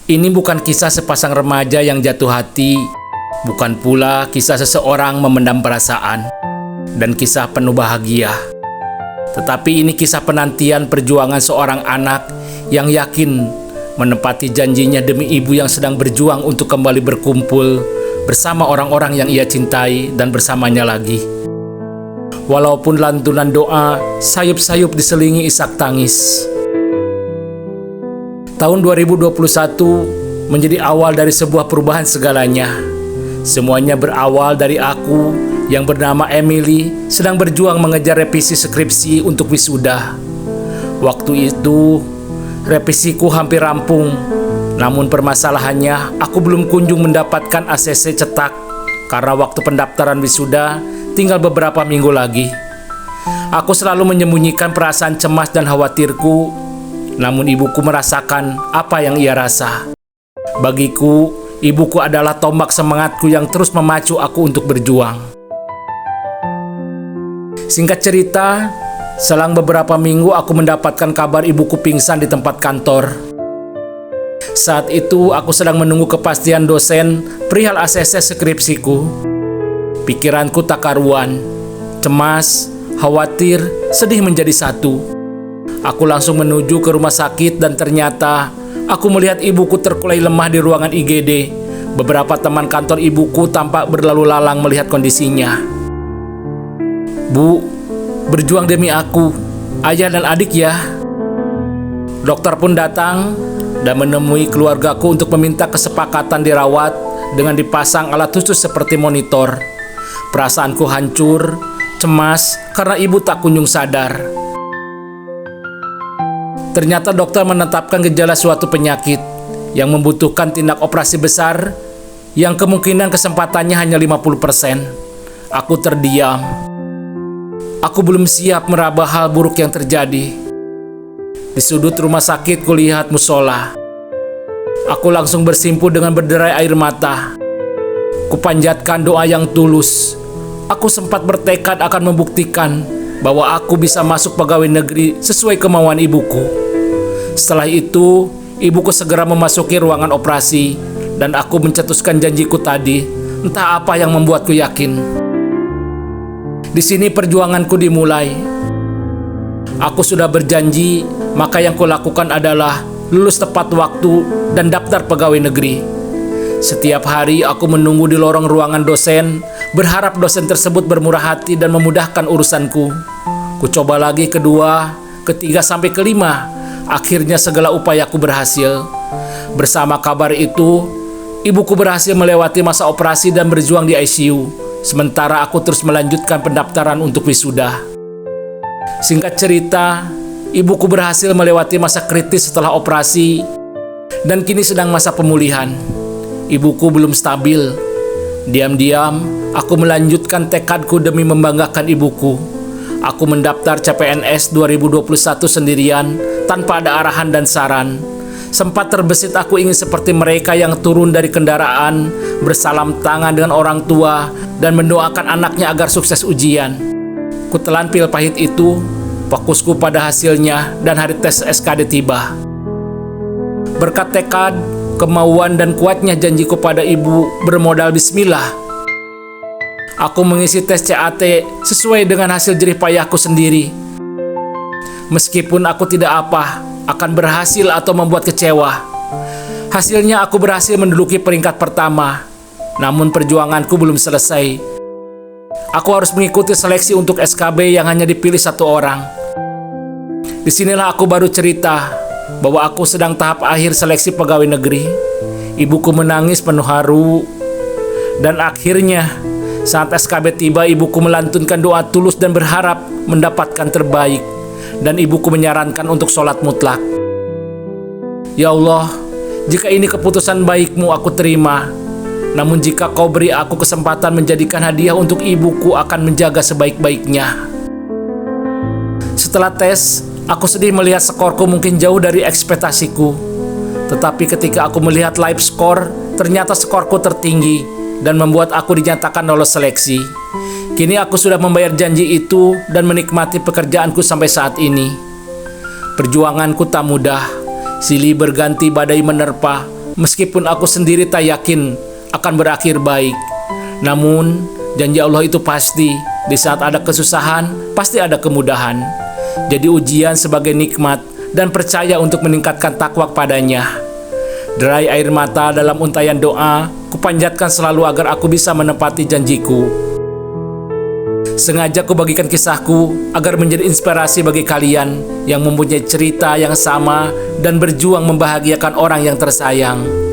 Ini bukan kisah sepasang remaja yang jatuh hati, bukan pula kisah seseorang memendam perasaan, dan kisah penuh bahagia. Tetapi ini kisah penantian perjuangan seorang anak yang yakin menepati janjinya demi ibu yang sedang berjuang untuk kembali berkumpul bersama orang-orang yang ia cintai dan bersamanya lagi. Walaupun lantunan doa sayup-sayup diselingi isak tangis. Tahun 2021 menjadi awal dari sebuah perubahan segalanya. Semuanya berawal dari aku yang bernama Emily sedang berjuang mengejar revisi skripsi untuk wisuda. Waktu itu revisiku hampir rampung, namun permasalahannya aku belum kunjung mendapatkan ACC cetak karena waktu pendaftaran wisuda tinggal beberapa minggu lagi. Aku selalu menyembunyikan perasaan cemas dan khawatirku, namun ibuku merasakan apa yang ia rasa. Bagiku, ibuku adalah tombak semangatku yang terus memacu aku untuk berjuang. Singkat cerita, selang beberapa minggu aku mendapatkan kabar ibuku pingsan di tempat kantor. Saat itu aku sedang menunggu kepastian dosen perihal ACC skripsiku. Pikiranku tak karuan, cemas, khawatir, sedih menjadi satu. Aku langsung menuju ke rumah sakit dan ternyata aku melihat ibuku terkulai lemah di ruangan IGD. Beberapa teman kantor ibuku tampak berlalu lalang melihat kondisinya. "Bu, berjuang demi aku, ayah dan adik ya." Dokter pun datang dan menemui keluargaku untuk meminta kesepakatan dirawat dengan dipasang alat khusus seperti monitor. Perasaanku hancur, cemas karena ibu tak kunjung sadar. Ternyata dokter menetapkan gejala suatu penyakit yang membutuhkan tindak operasi besar yang kemungkinan kesempatannya hanya 50%. Aku terdiam. Aku belum siap meraba hal buruk yang terjadi. Di sudut rumah sakit kulihat musola. Aku langsung bersimpuh dengan berderai air mata. Kupanjatkan doa yang tulus. Aku sempat bertekad akan membuktikan bahwa aku bisa masuk pegawai negeri sesuai kemauan ibuku. Setelah itu, ibuku segera memasuki ruangan operasi dan aku mencetuskan janjiku tadi. Entah apa yang membuatku yakin. Di sini perjuanganku dimulai. Aku sudah berjanji, maka yang kulakukan adalah lulus tepat waktu dan daftar pegawai negeri. Setiap hari aku menunggu di lorong ruangan dosen, berharap dosen tersebut bermurah hati dan memudahkan urusanku. Ku coba lagi kedua, ketiga sampai kelima. Akhirnya segala upayaku berhasil. Bersama kabar itu, ibuku berhasil melewati masa operasi dan berjuang di ICU. Sementara aku terus melanjutkan pendaftaran untuk wisuda. Singkat cerita, ibuku berhasil melewati masa kritis setelah operasi dan kini sedang masa pemulihan. Ibuku belum stabil. Diam-diam, aku melanjutkan tekadku demi membanggakan ibuku. Aku mendaftar CPNS 2021 sendirian tanpa ada arahan dan saran. Sempat terbesit aku ingin seperti mereka yang turun dari kendaraan, bersalam tangan dengan orang tua, dan mendoakan anaknya agar sukses ujian. Kutelan pil pahit itu, fokusku pada hasilnya, dan hari tes SKD tiba. Berkat tekad, kemauan, dan kuatnya janjiku pada ibu bermodal bismillah, aku mengisi tes CAT sesuai dengan hasil jerih payahku sendiri. Meskipun aku tidak akan berhasil atau membuat kecewa. Hasilnya aku berhasil menduduki peringkat pertama. Namun perjuanganku belum selesai. Aku harus mengikuti seleksi untuk SKB yang hanya dipilih satu orang. Disinilah aku baru cerita bahwa aku sedang tahap akhir seleksi pegawai negeri. Ibuku menangis penuh haru. Dan akhirnya saat SKB tiba, ibuku melantunkan doa tulus dan berharap mendapatkan terbaik. Dan ibuku menyarankan untuk sholat mutlak. Ya Allah, jika ini keputusan baikmu aku terima. Namun jika kau beri aku kesempatan menjadikan hadiah untuk ibuku, akan menjaga sebaik-baiknya. Setelah tes, aku sedih melihat skorku mungkin jauh dari ekspektasiku. Tetapi ketika aku melihat live score, ternyata skorku tertinggi dan membuat aku dinyatakan lolos seleksi. Kini aku sudah membayar janji itu dan menikmati pekerjaanku sampai saat ini. Perjuanganku tak mudah. Silih berganti badai menerpa. Meskipun aku sendiri tak yakin akan berakhir baik, namun janji Allah itu pasti. Di saat ada kesusahan, pasti ada kemudahan. Jadi ujian sebagai nikmat dan percaya untuk meningkatkan takwa padanya. Derai air mata dalam untayan doa, kupanjatkan selalu agar aku bisa menepati janjiku. Sengaja kubagikan kisahku agar menjadi inspirasi bagi kalian yang mempunyai cerita yang sama dan berjuang membahagiakan orang yang tersayang.